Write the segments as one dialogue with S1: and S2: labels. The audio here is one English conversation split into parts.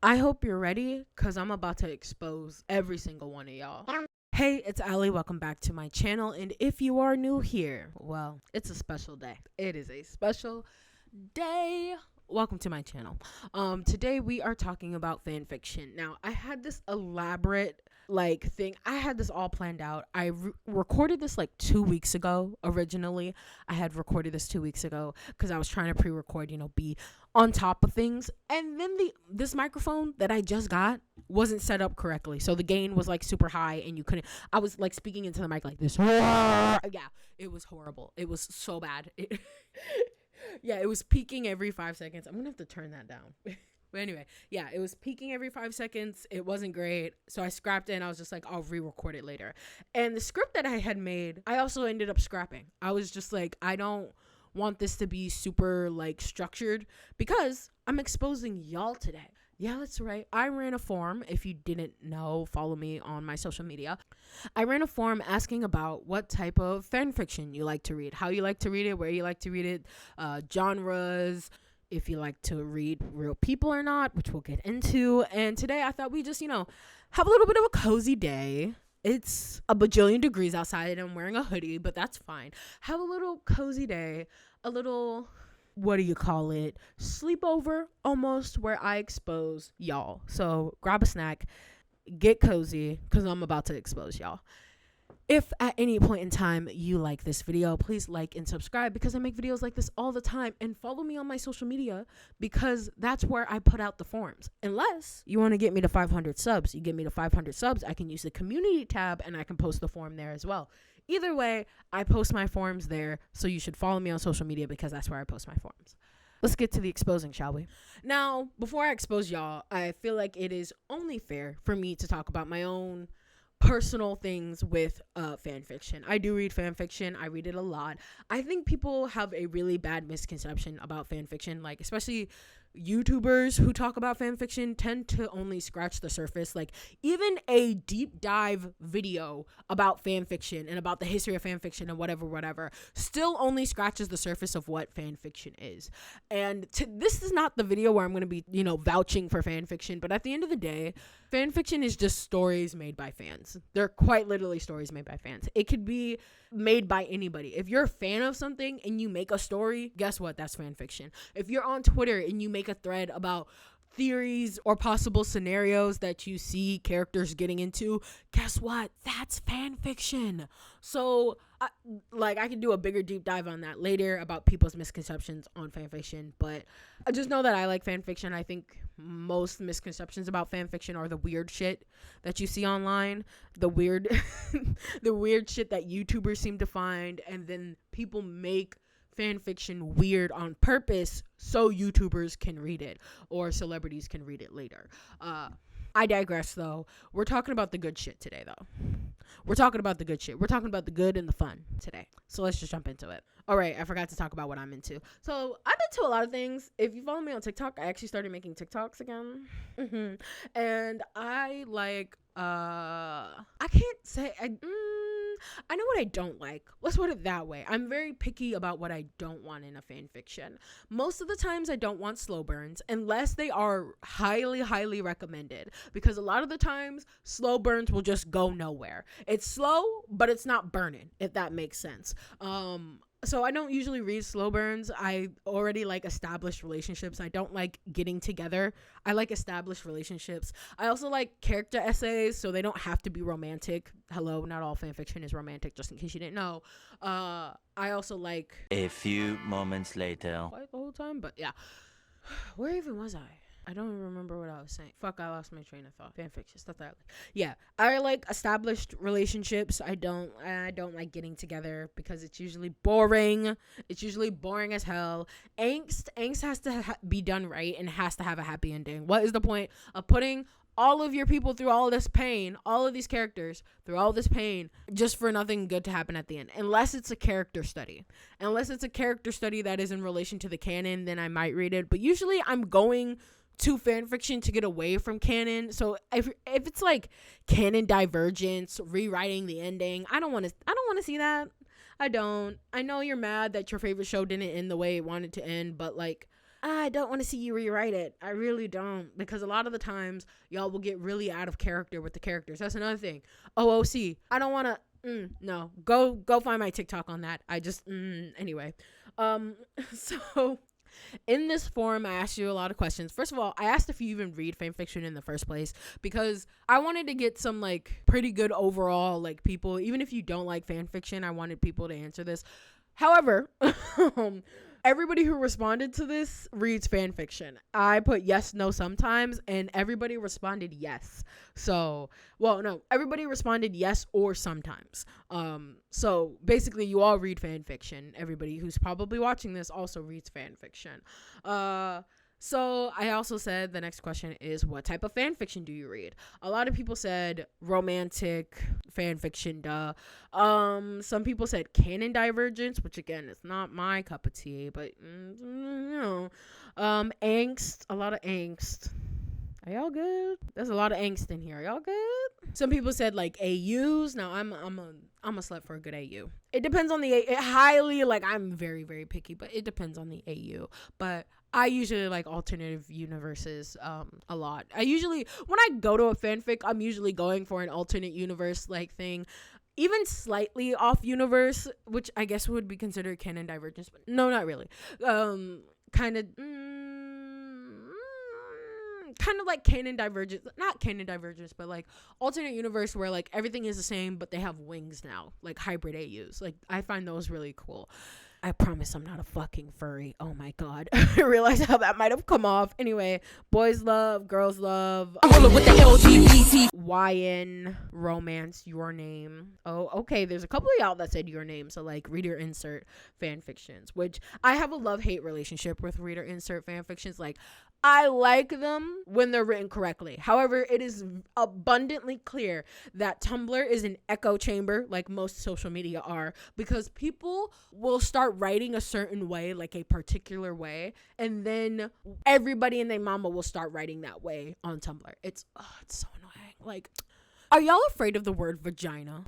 S1: I hope you're ready because I'm about to expose every single one of y'all. Hey, it's Ali. Welcome back to my channel. And if you are new here, well, it's a special day. It is a special day. Welcome to my channel. Today we are talking about fan fiction. Now, I had this elaborate thing. I had this all planned out. I recorded this 2 weeks ago. Originally, I had recorded this 2 weeks ago because I was trying to pre-record, be on top of things. And then this microphone that I just got wasn't set up correctly, so the gain was super high, and you couldn't. I was speaking into the mic like this. Yeah, it was horrible. It was so bad. Yeah, it was peaking every 5 seconds. I'm gonna have to turn that down. But anyway, yeah, it was peaking every 5 seconds. It wasn't great. So I scrapped it, and I was just like, I'll re-record it later. And the script that I had made, I also ended up scrapping. I was just like, I don't want this to be super structured because I'm exposing y'all today. Yeah, that's right. I ran a forum. If you didn't know, follow me on my social media. I ran a forum asking about what type of fan fiction you like to read, how you like to read it, where you like to read it, genres, if you like to read real people or not, which we'll get into. And today I thought we just, have a little bit of a cozy day. It's a bajillion degrees outside and I'm wearing a hoodie, but that's fine. Have a little cozy day, a little, what do you call it, sleepover almost, where I expose y'all. So grab a snack, get cozy, because I'm about to expose y'all. If at any point in time you like this video, please like and subscribe because I make videos like this all the time, and follow me on my social media because that's where I put out the forums. Unless you want to get me to 500 subs, you get me to 500 subs, I can use the community tab and I can post the forum there as well. Either way, I post my forums there, so you should follow me on social media because that's where I post my forums. Let's get to the exposing, shall we? Now, before I expose y'all, I feel like it is only fair for me to talk about my own personal things with fan fiction. I do read fan fiction. I read it a lot. I think people have a really bad misconception about fan fiction, especially YouTubers who talk about fan fiction tend to only scratch the surface. Even a deep dive video about fan fiction and about the history of fan fiction and whatever still only scratches the surface of what fan fiction is. And this is not the video where I'm going to be vouching for fan fiction, but at the end of the day, fan fiction is just stories made by fans. They're quite literally stories made by fans. It could be made by anybody. If you're a fan of something and you make a story, guess what? That's fan fiction. If you're on Twitter and you make a thread about theories or possible scenarios that you see characters getting into, guess what? That's fan fiction. So I can do a bigger deep dive on that later about people's misconceptions on fan fiction, but I just know that I like fan fiction. I think most misconceptions about fan fiction are the weird shit that you see online, the weird the weird shit that YouTubers seem to find, and then people make fan fiction weird on purpose so YouTubers can read it or celebrities can read it later. I digress, though. We're talking about the good shit today, though. We're talking about the good shit. We're talking about the good and the fun today. So let's just jump into it. All right, I forgot to talk about what I'm into. So I'm into a lot of things. If you follow me on TikTok, I actually started making TikToks again. And I I can't say, I know what I don't like. Let's put it that way. I'm very picky about what I don't want in a fan fiction. Most of the times I don't want slow burns unless they are highly, highly recommended, because a lot of the times slow burns will just go nowhere. It's slow, but it's not burning, if that makes sense. So I don't usually read slow burns. I already like established relationships. I don't like getting together. I like established relationships. I also like character essays, so they don't have to be romantic. Hello, not all fan fiction is romantic, just in case you didn't know. I also like
S2: A few moments later.
S1: quiet the whole time, but yeah. Where even was I? I don't even remember what I was saying. Fuck, I lost my train of thought. Fanfiction, stuff that I like. Yeah, I like established relationships. I don't like getting together because it's usually boring. It's usually boring as hell. Angst has to be done right and has to have a happy ending. What is the point of putting all of your people through all this pain, all of these characters through all this pain, just for nothing good to happen at the end? Unless it's a character study. Unless it's a character study that is in relation to the canon, then I might read it. But usually I'm going to fan fiction to get away from canon. So if it's canon divergence, rewriting the ending, I don't want to see that. I don't. I know you're mad that your favorite show didn't end the way it wanted to end, but I don't want to see you rewrite it. I really don't, because a lot of the times y'all will get really out of character with the characters. That's another thing. OOC. I don't want to. No, go find my TikTok on that. I just anyway. So in this forum, I asked you a lot of questions. First of all, I asked if you even read fanfiction in the first place, because I wanted to get some like pretty good overall like people. Even if you don't like fanfiction, I wanted people to answer this. However, everybody who responded to this reads fanfiction. I put yes, no sometimes, and everybody responded yes. So, well, no, everybody responded yes or sometimes. So basically you all read fanfiction. Everybody who's probably watching this also reads fanfiction. So I also said the next question is, what type of fan fiction do you read? A lot of people said romantic fan fiction, duh. Some people said canon divergence, which again is not my cup of tea, but angst, a lot of angst. Are y'all good? There's a lot of angst in here. Are y'all good? Some people said like AUs. Now I'm a slut for a good AU. It depends on I'm very, very picky, but it depends on the AU. But I usually like alternative universes a lot. When I go to a fanfic, I'm usually going for an alternate universe like thing. Even slightly off universe, which I guess would be considered canon divergence, but no, not really. Kind of like canon divergence, not canon divergence, but like alternate universe where like everything is the same, but they have wings now, like hybrid AUs. Like I find those really cool. I promise I'm not a fucking furry. Oh my god. I realized how that might have come off. Anyway, boys love, girls love. I'm rolling with the LGBT. YN, romance, your name. Oh, okay. There's a couple of y'all that said your name. So like reader insert fan fictions, which I have a love-hate relationship with reader insert fan fictions. Like I like them when they're written correctly. However, it is abundantly clear that Tumblr is an echo chamber, like most social media are, because people will start writing a certain way, like a particular way, and then everybody and their mama will start writing that way on Tumblr. It's so annoying. Like, are y'all afraid of the word vagina?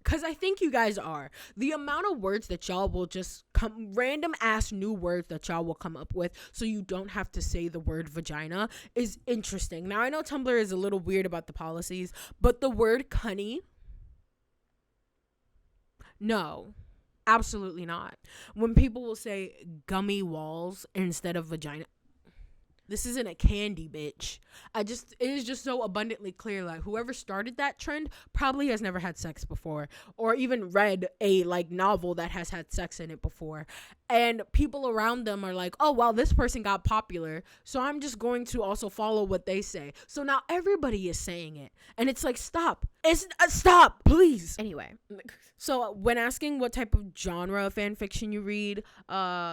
S1: Because I think you guys are. The amount of words that y'all will just random ass new words that y'all will come up with so you don't have to say the word vagina is interesting. Now, I know Tumblr is a little weird about the policies, but the word cunny, no, absolutely not. When people will say gummy walls instead of vagina, this isn't a candy, bitch. It is just so abundantly clear, like whoever started that trend probably has never had sex before, or even read a like novel that has had sex in it before. And people around them are like, oh, well, this person got popular, so I'm just going to also follow what they say. So now everybody is saying it. And it's like, stop. Stop, please. Anyway, so when asking what type of genre of fan fiction you read,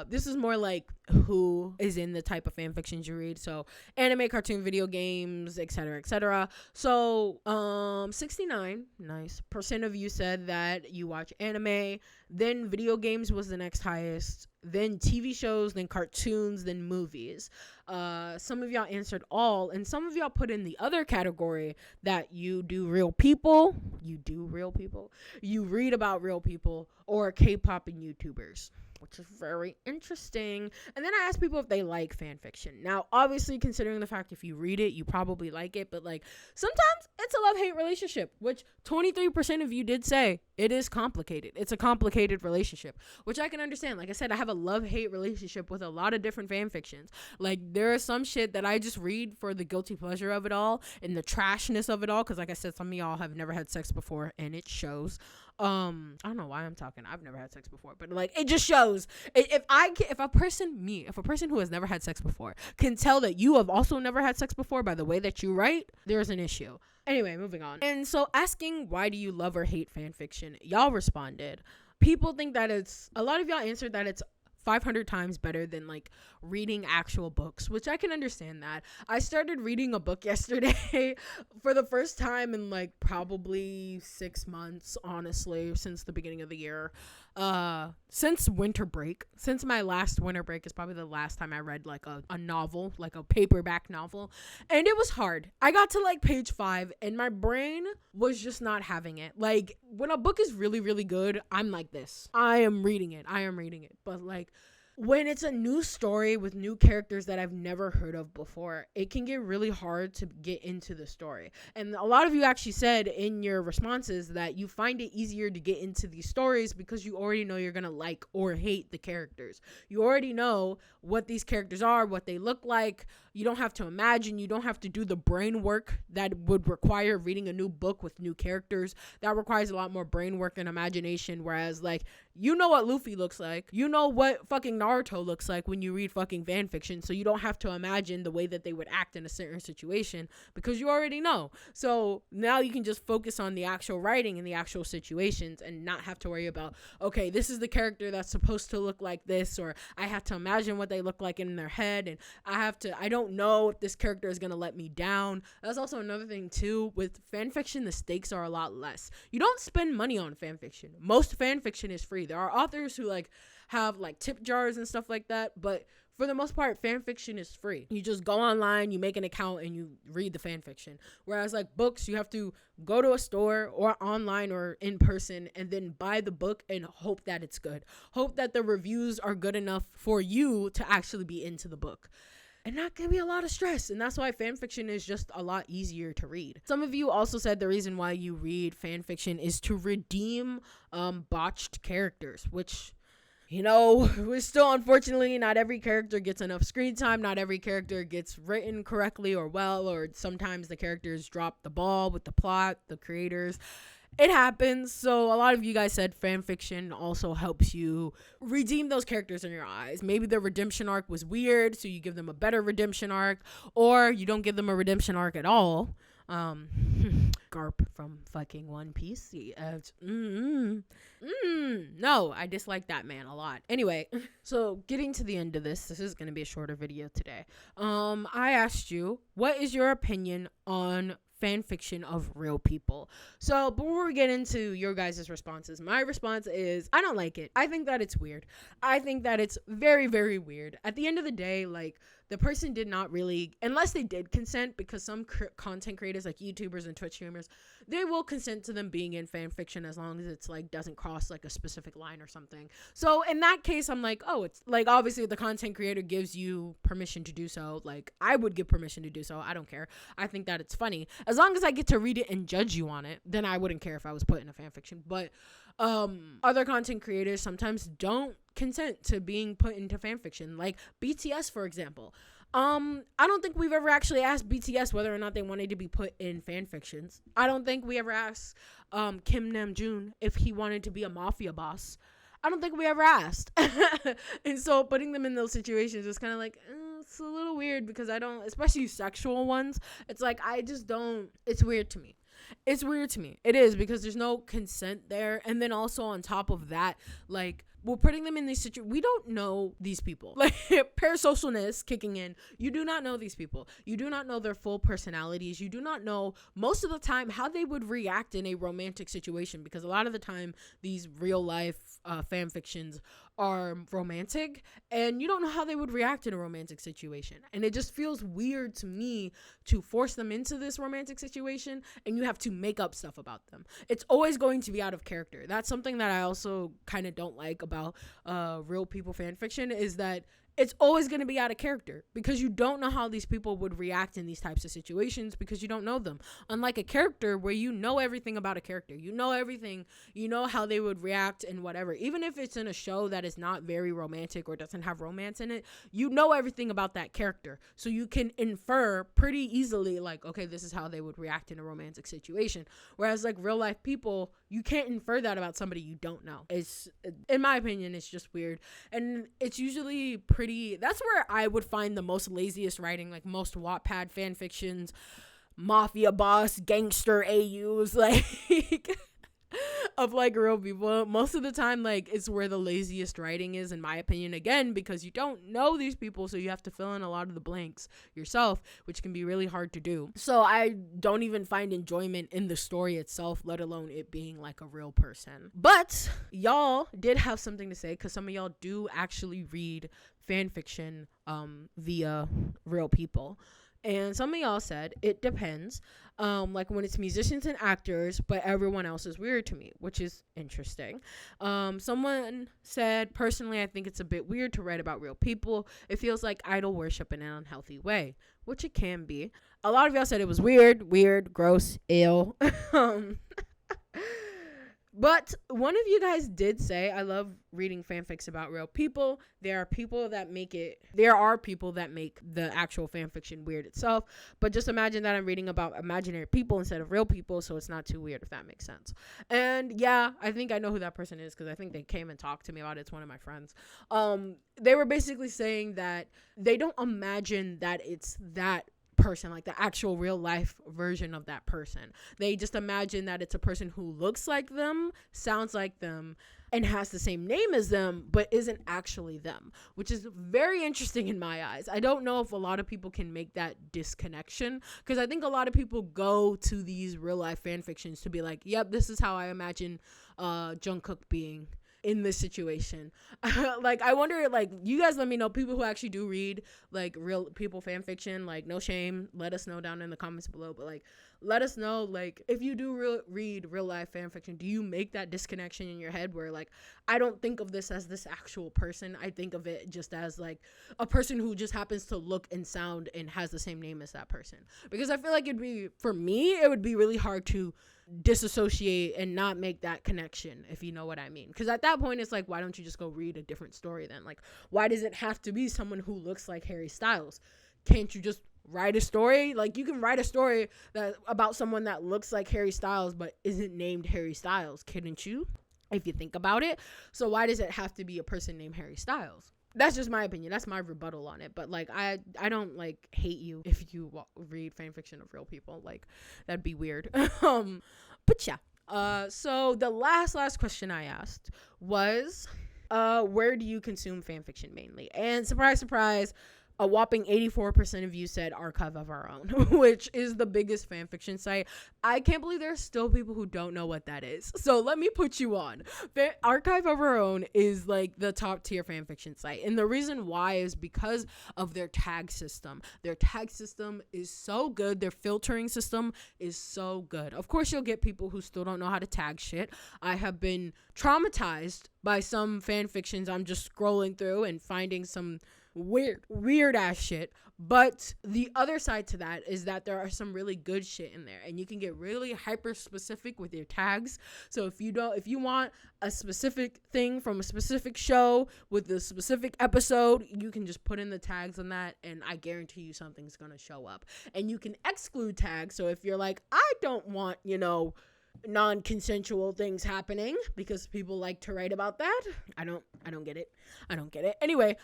S1: this is more like who is in the type of fan fictions you read. So anime, cartoon, video games, etc., etc. So 69% of you said that you watch anime. Then video games was the next highest, then TV shows, then cartoons, then movies. Some of y'all answered all, and some of y'all put in the other category that you do real people, you read about real people, or K-pop and YouTubers, which is very interesting. And then I asked people if they like fan fiction. Now, obviously, considering the fact if you read it, you probably like it, but like sometimes it's a love-hate relationship, which 23% of you did say it is complicated. It's a complicated relationship, which I can understand. Like I said, I have a love-hate relationship with a lot of different fan fictions. Like there is some shit that I just read for the guilty pleasure of it all and the trashness of it all, because like I said, some of y'all have never had sex before and it shows. I don't know why I'm talking. I've never had sex before, but like it just shows. If a person who has never had sex before can tell that you have also never had sex before by the way that you write, there's an issue. Anyway, moving on. And so asking why do you love or hate fan fiction, y'all responded. People think that a lot of y'all answered that it's 500 times better than like reading actual books, which I can understand that. I started reading a book yesterday for the first time in like probably 6 months, honestly, since the beginning of the year. Since winter break, since my last winter break is probably the last time I read like a novel, like a paperback novel, and it was hard. I got to like page 5 and my brain was just not having it. Like when a book is really, really good, I'm like this. I am reading it, but like when it's a new story with new characters that I've never heard of before, it can get really hard to get into the story. And a lot of you actually said in your responses that you find it easier to get into these stories because you already know you're going to like or hate the characters. You already know what these characters are, what they look like. You don't have to imagine. You don't have to do the brain work that would require reading a new book with new characters. That requires a lot more brain work and imagination. Whereas, like, you know what Luffy looks like. You know what fucking Naruto looks like when you read fucking fan fiction. So you don't have to imagine the way that they would act in a certain situation because you already know. So now you can just focus on the actual writing and the actual situations and not have to worry about, okay, this is the character that's supposed to look like this, or I have to imagine what they look like in their head, and I don't know if this character is going to let me down. That's also another thing too. With fan fiction, the stakes are a lot less. You don't spend money on fan fiction. Most fan fiction is free. There are authors who have tip jars and stuff like that, but for the most part, fan fiction is free. You just go online, you make an account, and you read the fan fiction. Whereas books, you have to go to a store or online or in person and then buy the book and hope that it's good. Hope that the reviews are good enough for you to actually be into the book. And that can be a lot of stress. And that's why fan fiction is just a lot easier to read. Some of you also said the reason why you read fan fiction is to redeem botched characters, which, we're still, unfortunately, not every character gets enough screen time. Not every character gets written correctly or well, or sometimes the characters drop the ball with the plot, the creators. It happens. So a lot of you guys said fan fiction also helps you redeem those characters in your eyes. Maybe their redemption arc was weird, so you give them a better redemption arc, or you don't give them a redemption arc at all. Garp from fucking One Piece. No, I dislike that man a lot. Anyway, so getting to the end of this is going to be a shorter video today. I asked you, what is your opinion on fan fiction of real people? So before we get into your guys' responses, my response is I don't like it. I think that it's weird. I think that it's very, very weird. At the end of the day, the person did not really, unless they did consent, because some content creators like YouTubers and Twitch streamers, they will consent to them being in fan fiction as long as it's doesn't cross a specific line or something. So in that case, I'm it's obviously the content creator gives you permission to do so. I would give permission to do so. I don't care. I think that it's funny. As long as I get to read it and judge you on it, then I wouldn't care if I was put in a fan fiction. But other content creators sometimes don't consent to being put into fan fiction, like BTS, for example. I don't think we've ever actually asked BTS whether or not they wanted to be put in fan fictions. I don't think we ever asked Kim Namjoon if he wanted to be a mafia boss. I don't think we ever asked. And so putting them in those situations is kind of it's a little weird, because I don't, especially sexual ones, it's I just don't, it's weird to me. It's weird to me. It is, because there's no consent there. And then also on top of that, we're putting them in these situations. We don't know these people. Parasocialness kicking in. You do not know these people. You do not know their full personalities. You do not know most of the time how they would react in a romantic situation, because a lot of the time these real life fan fictions are romantic, and you don't know how they would react in a romantic situation. And it just feels weird to me to force them into this romantic situation and you have to make up stuff about them. It's always going to be out of character. That's something that I also kind of don't like about real people fan fiction, is that it's always going to be out of character, because you don't know how these people would react in these types of situations, because you don't know them. Unlike a character where you know everything about a character, you know everything, you know how they would react and whatever. Even if it's in a show that is not very romantic or doesn't have romance in it, you know everything about that character. So you can infer pretty easily, okay, this is how they would react in a romantic situation. Whereas real life people, you can't infer that about somebody you don't know. It's, in my opinion, it's just weird. And it's usually that's where I would find the most laziest writing, most Wattpad fan fictions, mafia boss, gangster AUs, of real people. Most of the time, it's where the laziest writing is, in my opinion, again, because you don't know these people, so you have to fill in a lot of the blanks yourself, which can be really hard to do. So I don't even find enjoyment in the story itself, let alone it being a real person. But y'all did have something to say, because some of y'all do actually read fan fiction via real people. And some of y'all said it depends. Like when it's musicians and actors, but everyone else is weird to me, which is interesting. Someone said, personally, I think it's a bit weird to write about real people. It feels like idol worship in an unhealthy way, which it can be. A lot of y'all said it was weird, gross, ill. But one of you guys did say, I love reading fanfics about real people. There are people that make the actual fanfiction weird itself. But just imagine that I'm reading about imaginary people instead of real people, so it's not too weird, if that makes sense. And yeah, I think I know who that person is because I think they came and talked to me about it. It's one of my friends. They were basically saying that they don't imagine that it's that person, like the actual real life version of that person. They just imagine that it's a person who looks like them, sounds like them, and has the same name as them, but isn't actually them, which is very interesting in my eyes. I don't know if a lot of people can make that disconnection, because I think a lot of people go to these real life fan fictions to be like, yep, this is how I imagine Jungkook being in this situation. Like, I wonder, like, you guys let me know, people who actually do read like real people fan fiction, like, no shame, let us know down in the comments below. But like, let us know, like, if you do read real life fan fiction, do you make that disconnection in your head where, like, I don't think of this as this actual person, I think of it just as like a person who just happens to look and sound and has the same name as that person? Because I feel like for me it would be really hard to disassociate and not make that connection, if you know what I mean. Because at that point it's like, why don't you just go read a different story then? Like, why does it have to be someone who looks like Harry Styles? Can't you just write a story? Like, you can write a story that about someone that looks like Harry Styles but isn't named Harry Styles, couldn't you, if you think about it? So why does it have to be a person named Harry Styles? That's just my opinion. That's my rebuttal on it. But like, I don't like hate you if you read fan fiction of real people. Like, that'd be weird. But yeah. So the last question I asked was, where do you consume fan fiction mainly? And surprise, surprise, a whopping 84% of you said Archive of Our Own, which is the biggest fan fiction site. I can't believe there are still people who don't know what that is. So let me put you on. Archive of Our Own is like the top tier fan fiction site. And the reason why is because of their tag system. Their tag system is so good. Their filtering system is so good. Of course, you'll get people who still don't know how to tag shit. I have been traumatized by some fan fictions. I'm just scrolling through and finding some weird ass shit. But the other side to that is that there are some really good shit in there, and you can get really hyper specific with your tags. So if you want a specific thing from a specific show with a specific episode, you can just put in the tags on that, and I guarantee you something's gonna show up. And you can exclude tags. So if you're like, I don't want, non-consensual things happening, because people like to write about that. I don't get it. Anyway,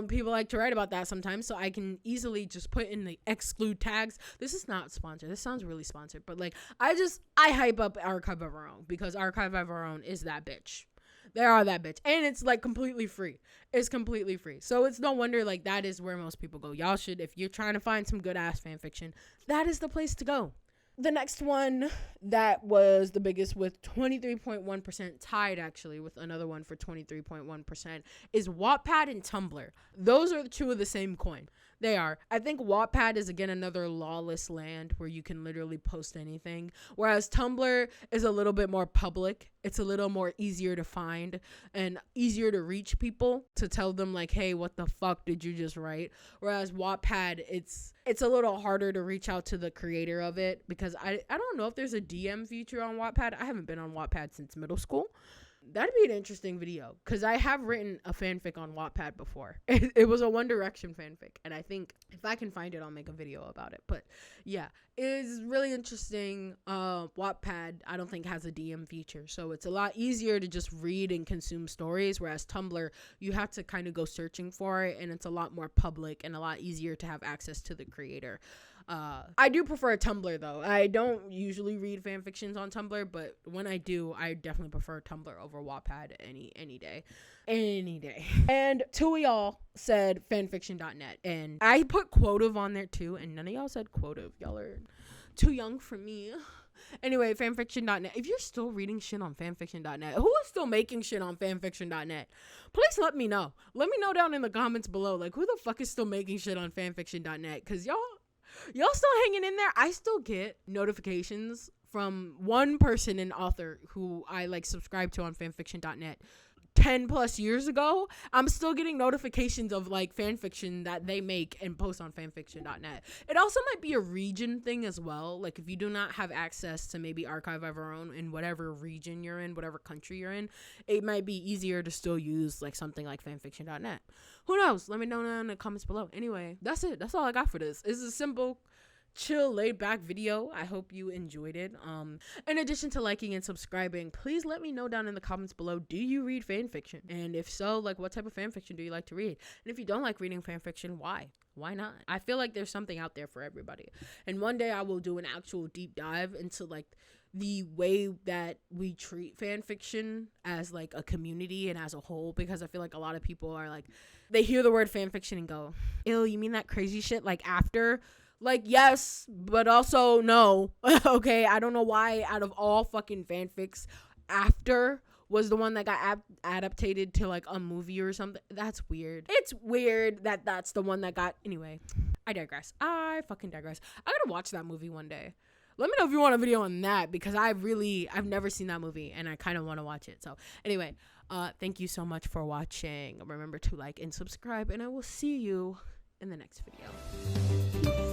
S1: people like to write about that sometimes, so I can easily just put in the exclude tags. This is not sponsored. This sounds really sponsored, but like, I hype up Archive of Our Own because Archive of Our Own is that bitch. They are that bitch. And it's like completely free. It's completely free. So it's no wonder like that is where most people go. Y'all should, if you're trying to find some good ass fan fiction, that is the place to go. The next one that was the biggest with 23.1%, tied actually with another one for 23.1%, is Wattpad and Tumblr. Those are two of the same coin. They are. I think Wattpad is, again, another lawless land where you can literally post anything, whereas Tumblr is a little bit more public. It's a little more easier to find and easier to reach people to tell them like, hey, what the fuck did you just write? Whereas Wattpad, it's a little harder to reach out to the creator of it, because I don't know if there's a DM feature on Wattpad. I haven't been on Wattpad since middle school. That'd be an interesting video, because I have written a fanfic on Wattpad before. It was a One Direction fanfic, and I think if I can find it, I'll make a video about it. But yeah, it is really interesting. Wattpad, I don't think, has a DM feature, so it's a lot easier to just read and consume stories, whereas Tumblr, you have to kind of go searching for it, and it's a lot more public and a lot easier to have access to the creator. I do prefer Tumblr though. I don't usually read fan fictions on Tumblr, but when I do, I definitely prefer Tumblr over Wattpad any day. And two of y'all said fanfiction.net, and I put Quotive on there too, and none of y'all said Quotive. Y'all are too young for me. Anyway, fanfiction.net. If you're still reading shit on fanfiction.net, who is still making shit on fanfiction.net? Please let me know. Let me know down in the comments below, like, who the fuck is still making shit on fanfiction.net? Because y'all Y'all still hanging in there? I still get notifications from one person, an author who I like subscribe to on fanfiction.net 10 plus years ago. I'm still getting notifications of like fanfiction that they make and post on fanfiction.net. It also might be a region thing as well. Like if you do not have access to maybe Archive of Our Own in whatever region you're in, whatever country you're in, it might be easier to still use like something like fanfiction.net. Who knows? Let me know in the comments below. Anyway, that's it. That's all I got for this. It's a simple, chill, laid back video. I hope you enjoyed it. In addition to liking and subscribing, please let me know down in the comments below, do you read fan fiction? And if so, like what type of fan fiction do you like to read? And if you don't like reading fan fiction, why not? I feel like there's something out there for everybody. And one day I will do an actual deep dive into like the way that we treat fan fiction as like a community and as a whole, because I feel like a lot of people are like, they hear the word fan fiction and go, ew, you mean that crazy shit like after? Like, yes, but also no. Okay, I don't know why out of all fucking fanfics, After was the one that got adapted to like a movie or something. That's weird. It's weird that that's the one that got... Anyway, I digress. I fucking digress. I gotta watch that movie one day. Let me know if you want a video on that, because I've never seen that movie and I kind of want to watch it. So anyway, thank you so much for watching. Remember to like and subscribe, and I will see you in the next video.